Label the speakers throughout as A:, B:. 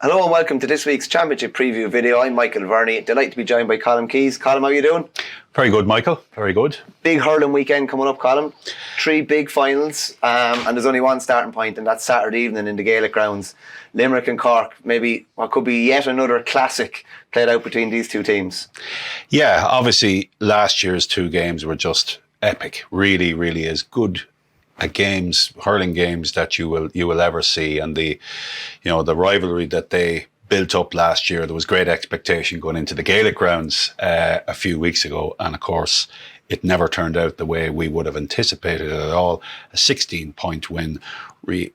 A: Hello and welcome to this week's Championship Preview video. I'm Michael Verney. Delighted to be joined by Colm Keys. Colm, how are you doing?
B: Very good, Michael. Very good.
A: Big hurling weekend coming up, Colm. 3 big finals, and there's only one starting point, and that's Saturday evening in the Gaelic Grounds. Limerick and Cork, maybe what could be yet another classic played out between these two teams.
B: Yeah, obviously last year's 2 games were just epic. Really, really as good hurling games that you will ever see, and the rivalry that they built up last year. There was great expectation going into the Gaelic Grounds a few weeks ago, and of course it never turned out the way we would have anticipated it at all. A 16-point win,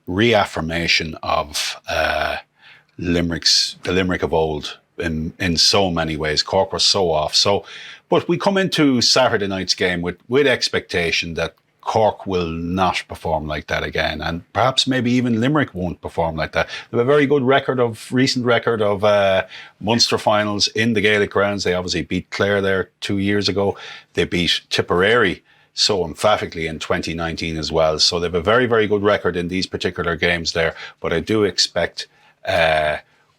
B: reaffirmation of the Limerick of old in so many ways. Cork was so off. But we come into Saturday night's game with expectation that Cork will not perform like that again, and perhaps maybe even Limerick won't perform like that. They have a very good recent record of Munster finals in the Gaelic Grounds. They obviously beat Clare there 2 years ago. They beat Tipperary so emphatically in 2019 as well. So they have a very, very good record in these particular games there. But I do expect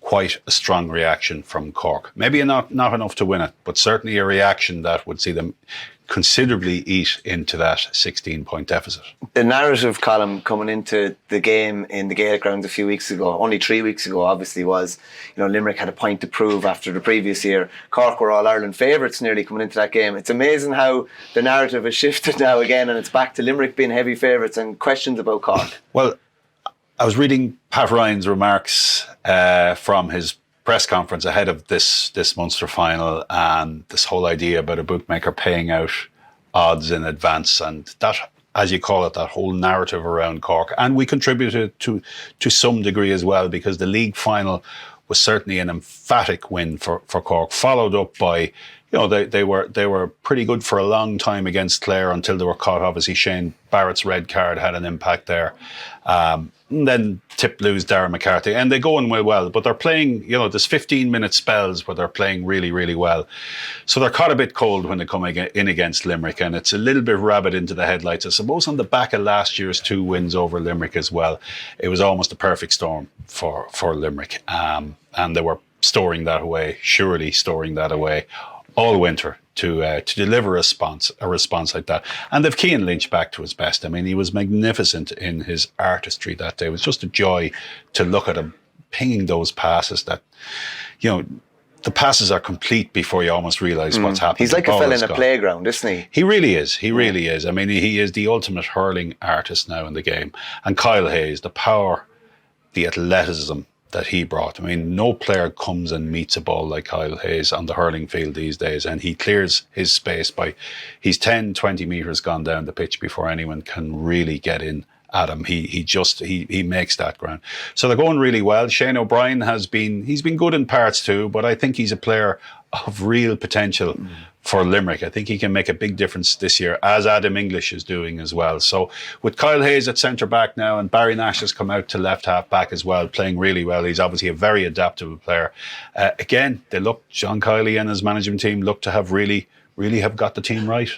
B: quite a strong reaction from Cork. Maybe not enough to win it, but certainly a reaction that would see them considerably eat into that 16-point deficit.
A: The narrative, Colm, coming into the game in the Gaelic Grounds a few weeks ago, only 3 weeks ago obviously, was Limerick had a point to prove after the previous year. Cork were All-Ireland favourites nearly coming into that game. It's amazing how the narrative has shifted now again, and it's back to Limerick being heavy favourites and questions about Cork.
B: Well, I was reading Pat Ryan's remarks from his press conference ahead of this Munster final, and this whole idea about a bookmaker paying out odds in advance, and that, as you call it, that whole narrative around Cork. And we contributed to some degree as well, because the league final was certainly an emphatic win for Cork, followed up by, they were pretty good for a long time against Clare until they were caught. Obviously Shane Barrett's red card had an impact there. And then Tip lose Darren McCarthy, and they go on well, but they're playing, there's 15-minute spells where they're playing really, really well. So they're caught a bit cold when they come in against Limerick, and it's a little bit rabbit into the headlights. I suppose on the back of last year's 2 wins over Limerick as well, it was almost a perfect storm for Limerick. And they were storing that away all winter to deliver a response like that. And they've Cian Lynch back to his best. I mean, he was magnificent in his artistry that day. It was just a joy to look at him pinging those passes that, the passes are complete before you almost realise what's happening.
A: He's like a fella in a playground, isn't he?
B: He really is. He really is. I mean, he is the ultimate hurling artist now in the game. And Kyle Hayes, the power, the athleticism that he brought. I mean, no player comes and meets a ball like Kyle Hayes on the hurling field these days, and he clears his space he's 10, 20 metres gone down the pitch before anyone can really get in at him. He makes that ground. So they're going really well. Shane O'Brien he's been good in parts too, but I think he's a player of real potential for Limerick. I think he can make a big difference this year, as Adam English is doing as well. So with Kyle Hayes at centre back now, and Barry Nash has come out to left half back as well, playing really well. He's obviously a very adaptable player. Again, John Kiley and his management team look to have really have got the team right.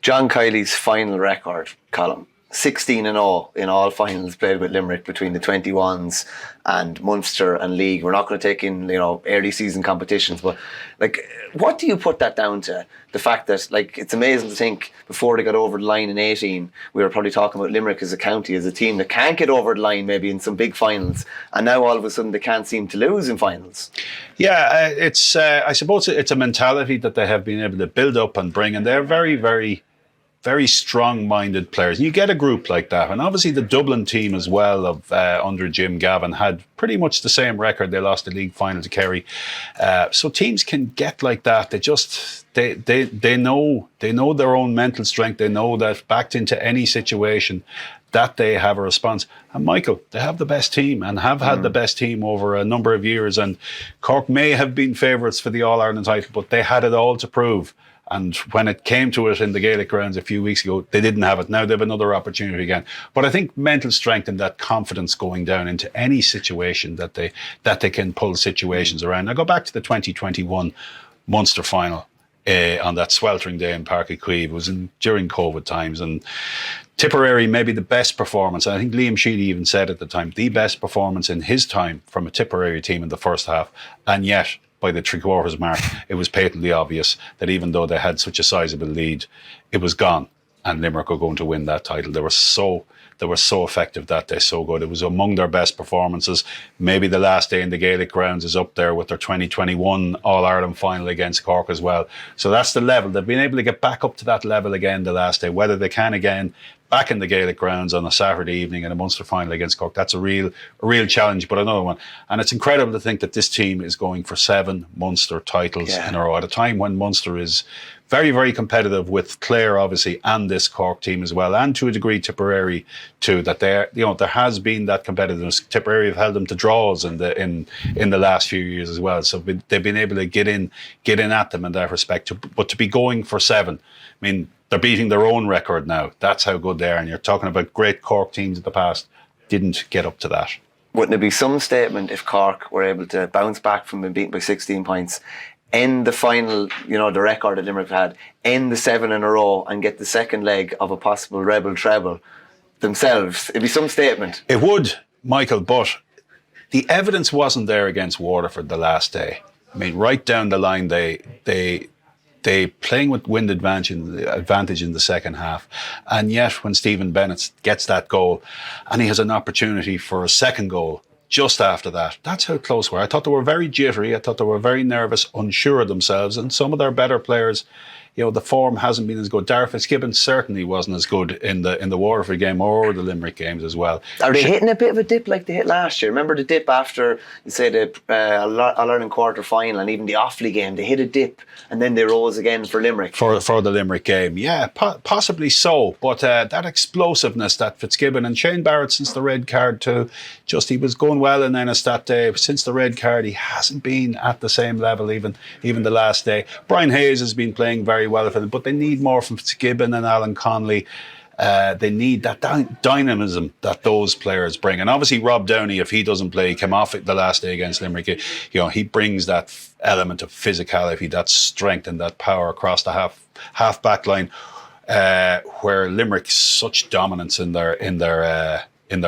B: John
A: Kiley's final record, Colm, 16-0 in all finals played with Limerick between the 21s and Munster and League. We're not going to take in, early season competitions, but what do you put that down to? The fact that, it's amazing to think before they got over the line in 18, we were probably talking about Limerick as a county, as a team that can't get over the line maybe in some big finals, and now all of a sudden they can't seem to lose in finals.
B: Yeah, it's I suppose it's a mentality that they have been able to build up and bring, and they're very, very, very strong-minded players. And you get a group like that. And obviously the Dublin team as well of under Jim Gavin had pretty much the same record. They lost the league final to Kerry. So teams can get like that. They know their own mental strength. They know that backed into any situation that they have a response. And Michael, they have the best team and have had the best team over a number of years. And Cork may have been favourites for the All-Ireland title, but they had it all to prove. And when it came to it in the Gaelic Grounds a few weeks ago, they didn't have it. Now they have another opportunity again. But I think mental strength and that confidence going down into any situation that they can pull situations around. Now go back to the 2021 Munster final on that sweltering day in Páirc Uí Chaoimh. It was during COVID times, and Tipperary, maybe the best performance, and I think Liam Sheedy even said at the time, the best performance in his time from a Tipperary team in the first half. And yet, by the three-quarters mark, it was patently obvious that even though they had such a sizable lead, it was gone. And Limerick were going to win that title. They were so effective that day, so good. It was among their best performances. Maybe the last day in the Gaelic Grounds is up there with their 2021 All-Ireland final against Cork as well. So that's the level. They've been able to get back up to that level again the last day. Whether they can again back in the Gaelic Grounds on a Saturday evening in a Munster final against Cork, that's a real challenge, but another one. And it's incredible to think that this team is going for 7 Munster titles in a row at a time when Munster is very, very competitive with Clare, obviously, and this Cork team as well, and to a degree Tipperary too. That there has been that competitiveness. Tipperary have held them to draws in the last few years as well. So they've been able to get in at them in that respect. But to be going for 7, I mean, they're beating their own record now. That's how good they are. And you're talking about great Cork teams of the past didn't get up to that.
A: Wouldn't it be some statement if Cork were able to bounce back from being beaten by 16 points? End the final, the record that Limerick had, end the 7 in a row and get the second leg of a possible rebel treble themselves. It'd be some statement.
B: It would, Michael, but the evidence wasn't there against Waterford the last day. I mean, right down the line, they playing with wind advantage in the second half. And yet when Stephen Bennett gets that goal and he has an opportunity for a second goal, just after that, that's how close we were. I thought they were very jittery. I thought they were very nervous, unsure of themselves. And some of their better players, the form hasn't been as good. Darragh Fitzgibbon certainly wasn't as good in the Waterford game or the Limerick games as well.
A: Are they hitting a bit of a dip like they hit last year? Remember the dip after, you say, the All-Ireland quarter-final and even the Offaly game? They hit a dip and then they rose again for Limerick.
B: For the Limerick game, yeah, possibly so. But that explosiveness that Fitzgibbon and Shane Barrett since the red card too, he was going well in Ennis that day. Since the red card, he hasn't been at the same level even the last day. Brian Hayes has been playing very well for them, but they need more from Fitzgibbon and Alan Connolly. They need that dynamism that those players bring. And obviously Rob Downey, if he doesn't play, he came off it the last day against Limerick. He brings that element of physicality, that strength and that power across the half back line, where Limerick's such dominance in their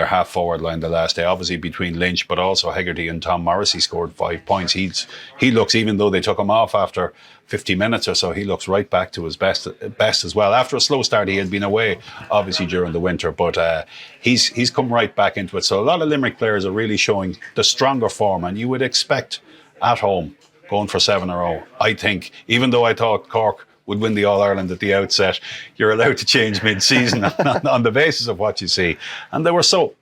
B: half forward line the last day, obviously between Lynch, but also Hegarty and Tom Morrissey scored 5 points. He looks, even though they took him off after 50 minutes or so, he looks right back to his best as well. After a slow start, he had been away, obviously, during the winter, but he's come right back into it. So a lot of Limerick players are really showing the stronger form, and you would expect at home, going for 7 in a row. I think, even though I thought Cork would win the All-Ireland at the outset, you're allowed to change mid-season on the basis of what you see. And they were so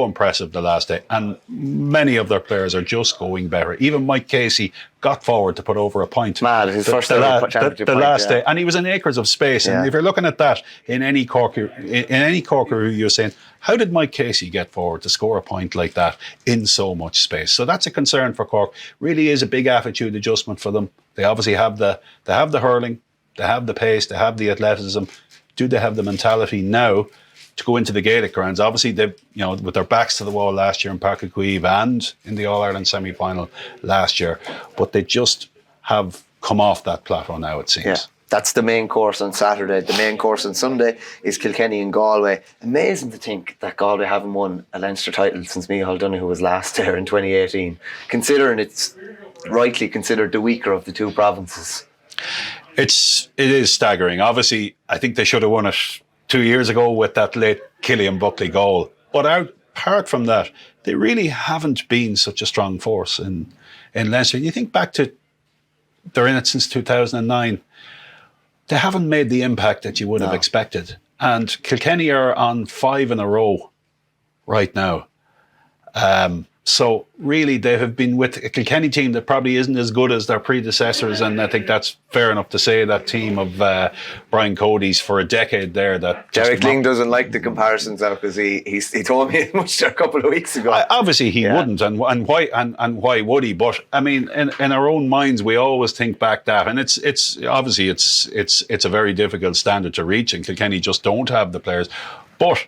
B: impressive the last day. And many of their players are just going better. Even Mike Casey got forward to put over a point.
A: Mad, his first ever championship
B: the
A: point,
B: last day. And he was in acres of space. And if you're looking at that in any Corker who you're saying, how did Mike Casey get forward to score a point like that in so much space? So that's a concern for Cork. Really is a big attitude adjustment for them. They obviously have the hurling, they have the pace, they have the athleticism. Do they have the mentality now to go into the Gaelic Grounds? Obviously, they, with their backs to the wall last year in Páirc Uí Chaoimh and in the All-Ireland semi-final last year, but they just have come off that plateau now, it seems.
A: Yeah. That's the main course on Saturday. The main course on Sunday is Kilkenny and Galway. Amazing to think that Galway haven't won a Leinster title since Micheál Donoghue was last there in 2018, considering it's rightly considered the weaker of the two provinces.
B: It is staggering. Obviously, I think they should have won it 2 years ago with that late Killian Buckley goal. But apart from that, they really haven't been such a strong force in Leinster. You think back to, they're in it since 2009. They haven't made the impact that you would have expected. And Kilkenny are on 5 in a row right now. So really, they have been with a Kilkenny team that probably isn't as good as their predecessors, and I think that's fair enough to say. That team of Brian Cody's for a decade there. That
A: Derek Ling doesn't like the comparisons now because he told me as much a couple of weeks ago.
B: Obviously, he wouldn't, and why would he? But I mean, in our own minds, we always think back that, and it's obviously it's a very difficult standard to reach, and Kilkenny just don't have the players, but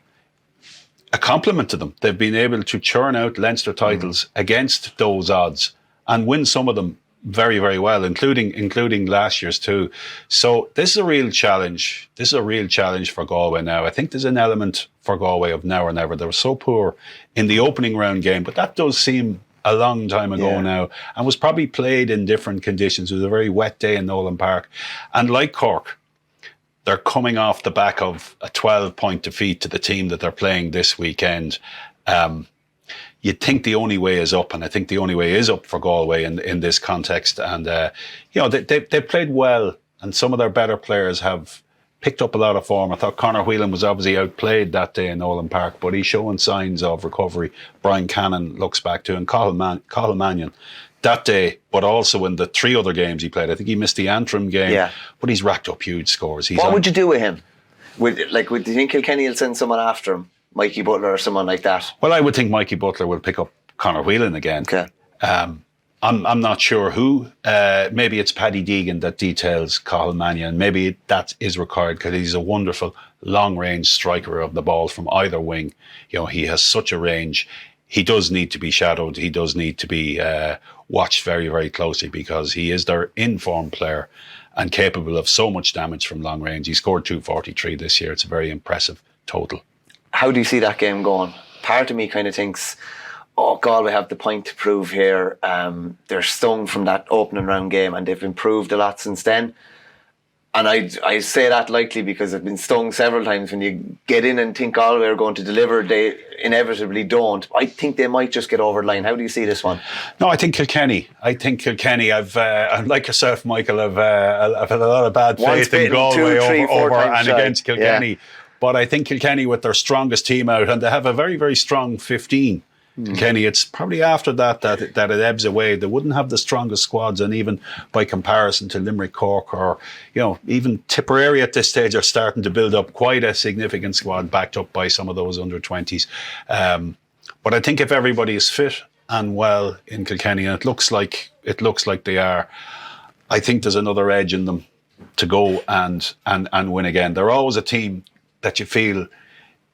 B: a compliment to them. They've been able to churn out Leinster titles against those odds and win some of them very, very well, including last year's too. So this is a real challenge. This is a real challenge for Galway now. I think there's an element for Galway of now or never. They were so poor in the opening round game, but that does seem a long time ago now, and was probably played in different conditions. It was a very wet day in Nolan Park. And like Cork, they're coming off the back of a 12-point defeat to the team that they're playing this weekend. You'd think the only way is up, and I think the only way is up for Galway in this context. And, they played well, and some of their better players have picked up a lot of form. I thought Conor Whelan was obviously outplayed that day in Nolan Park, but he's showing signs of recovery. Brian Cannon looks back to, and Cathal Mannion that day, but also in the 3 other games he played. I think he missed the Antrim game, but he's racked up huge scores.
A: What would you do with him? Do you think Kilkenny will send someone after him? Mikey Butler or someone like that?
B: Well, I would think Mikey Butler will pick up Conor Whelan again.
A: Okay.
B: I'm not sure who. Maybe it's Paddy Deegan that details Cathal Mannion. Maybe that is required because he's a wonderful long-range striker of the ball from either wing. He has such a range. He does need to be shadowed. He does need to be watched very, very closely because he is their in-form player and capable of so much damage from long range. He scored 243 this year. It's a very impressive total.
A: How do you see that game going? Part of me kind of thinks, Galway have the point to prove here. They're stung from that opening round game and they've improved a lot since then. And I say that likely because I've been stung several times. When you get in and think Galway are going to deliver, they inevitably don't. I think they might just get over the line. How do you see this one?
B: No, I think Kilkenny. I've like yourself, Michael, I've had a lot of bad faith in Galway over and against Kilkenny. Yeah. But I think Kilkenny, with their strongest team out, and they have a very, very strong 15. Kilkenny, it's probably after that it ebbs away. They wouldn't have the strongest squads, and even by comparison to Limerick, Cork, or even Tipperary at this stage are starting to build up quite a significant squad, backed up by some of those under-20s. But I think if everybody is fit and well in Kilkenny, and it looks like they are, I think there's another edge in them to go and win again. They're always a team that you feel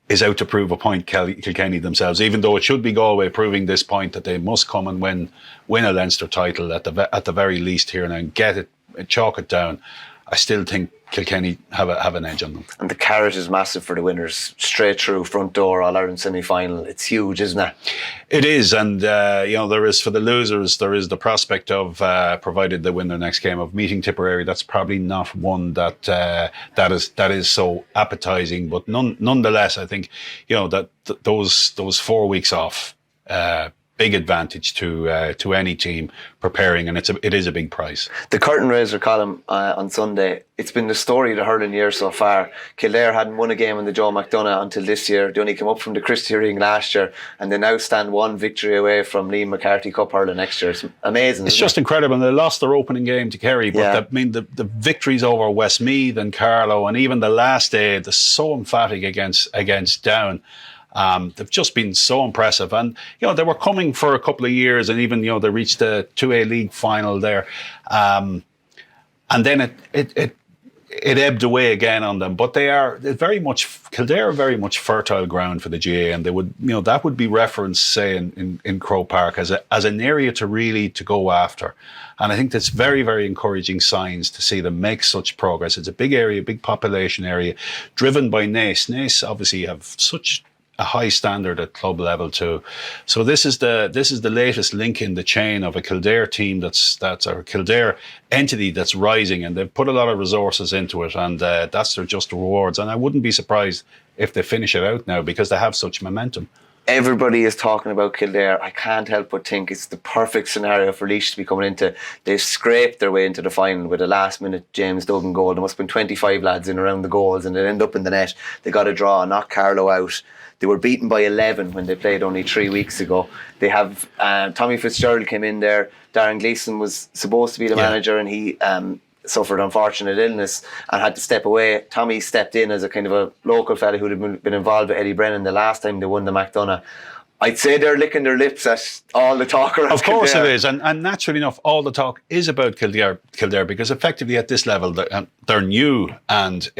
B: is out to prove a point, Kilkenny themselves, even though it should be Galway proving this point that they must come and win a Leinster title at the very least here and get it, chalk it down. I still think Kilkenny have an edge on them. And
A: the carrot is massive for the winners, straight through, front door, All-Ireland semi-final. It's huge, isn't it? It is, and
B: there is, for the losers, there is the prospect of, provided they win their next game, of meeting Tipperary. That's probably not one that is so appetising, but nonetheless, I think that those 4 weeks off. Big advantage to any team preparing, and it is a big prize.
A: The curtain raiser column on Sunday, it's been the story of the hurling year so far. Kildare hadn't won a game in the Joe McDonagh until this year. They only came up from the Christy Ring last year, and they now stand one victory away from Liam McCarthy Cup hurling next year. It's amazing.
B: It's just incredible. And they lost their opening game to Kerry, but the victories over Westmeath and Carlow, and even the last day, they're so emphatic against Down. They've just been so impressive, and they were coming for a couple of years, and even they reached the 2A league final there, and then it ebbed away again on them. But Kildare are very much fertile ground for the GAA, and they would that would be referenced, say, in Croke Park as an area to go after. And I think that's very, very encouraging signs to see them make such progress. It's a big area, big population area, driven by Naas. Naas obviously have such a high standard at club level too. So this is the latest link in the chain of a Kildare team that's a Kildare entity that's rising, and they've put a lot of resources into it, and that's their just rewards. And I wouldn't be surprised if they finish it out now because they have such momentum.
A: Everybody is talking about Kildare. I can't help but think it's the perfect scenario for Laois to be coming into. They've scraped their way into the final with a last-minute James Duggan goal. There must have been 25 lads in around the goals, and it ended up in the net. They got a draw, knocked Carlow out. They were beaten by 11 when they played only 3 weeks ago. They have Tommy Fitzgerald came in there. Darren Gleeson was supposed to be the manager, and he suffered unfortunate illness and had to step away. Tommy stepped in as a kind of a local fella who'd have been involved with Eddie Brennan the last time they won the McDonagh. I'd say they're licking their lips at all the talk around
B: Of course
A: Kildare.
B: it is, and naturally enough, all the talk is about Kildare because effectively at this level they're new, and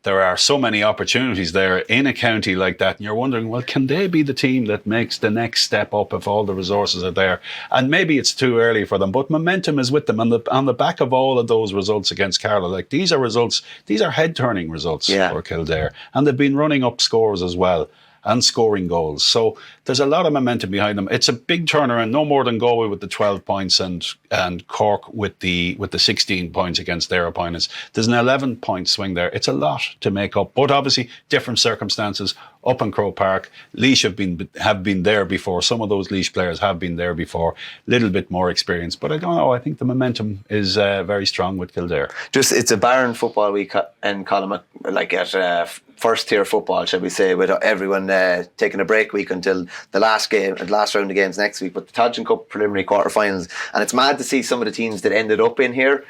B: there are so many opportunities there in a county like that, and you're wondering, well, can they be the team that makes the next step up if all the resources are there? And maybe it's too early for them, but momentum is with them, and on the back of all of those results against Carlow, like these are head-turning results for Kildare, and they've been running up scores as well and scoring goals. So there's a lot of momentum behind them. It's a big turnaround, no more than Galway with the 12 points and Cork with the 16 points against their opponents. There's an 11-point swing there. It's a lot to make up, but obviously different circumstances up in Croke Park. Laois have been there before. Some of those Laois players have been there before. Little bit more experience, but I don't know. I think the momentum is very strong with Kildare.
A: It's a barren football week in Colin, like at first tier football, shall we say, with everyone taking a break week until the last round of games next week. But the Tailteann Cup preliminary quarterfinals, and it's mad to see some of the teams that ended up in here.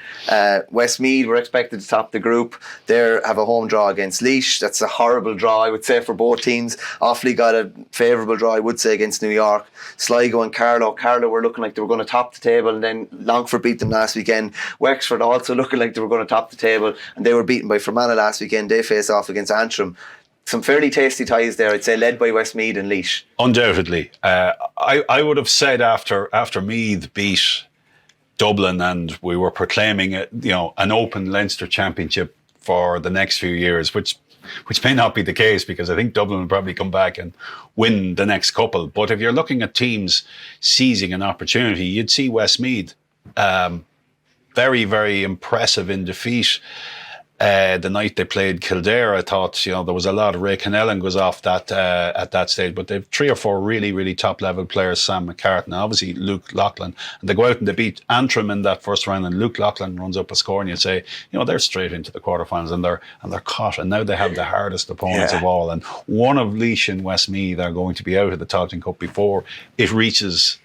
A: Westmeath were expected to top the group. They have a home draw against Laois. That's a horrible draw, I would say, for both teams. Offaly got a favourable draw, I would say, against New York. Sligo and Carlow were looking like they were going to top the table, and then Longford beat them last weekend. Wexford also looking like they were going to top the table, and they were beaten by Fermanagh last weekend. They face off against Antrim. Some fairly tasty ties there, I'd say, led by Westmeath and Laois.
B: Undoubtedly. I would have said after Meath beat Dublin and we were proclaiming an open Leinster championship for the next few years, which may not be the case because I think Dublin will probably come back and win the next couple. But if you're looking at teams seizing an opportunity, you'd see Westmeath very, very impressive in defeat. The night they played Kildare, I thought there was a lot. Ray Connellan goes off that at that stage, but they've 3 or 4 really, really top level players. Sam McCartan, obviously Luke Loughlin, and they go out and they beat Antrim in that first round, and Luke Loughlin runs up a score, and you say, they're straight into the quarterfinals, and they're caught, and now they have the hardest opponents of all, and one of Laois and Westmeath are going to be out of the Tailteann Cup before it reaches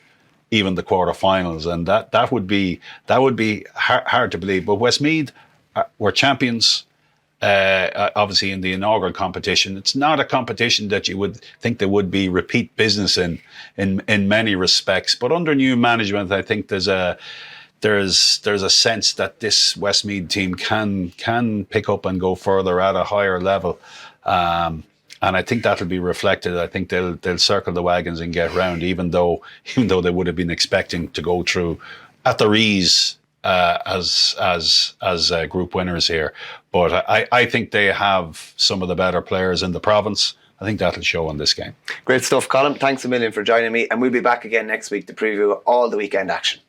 B: even the quarterfinals, and that would be hard to believe. But Westmeath were champions, obviously in the inaugural competition. It's not a competition that you would think there would be repeat business in many respects. But under new management, I think there's a sense that this Westmeath team can pick up and go further at a higher level. And I think that'll be reflected. I think they'll circle the wagons and get round, even though they would have been expecting to go through at their ease as group winners here. But I think they have some of the better players in the province. I think that'll show in this game.
A: Great stuff, Colin. Thanks a million for joining me, and we'll be back again next week to preview all the weekend action.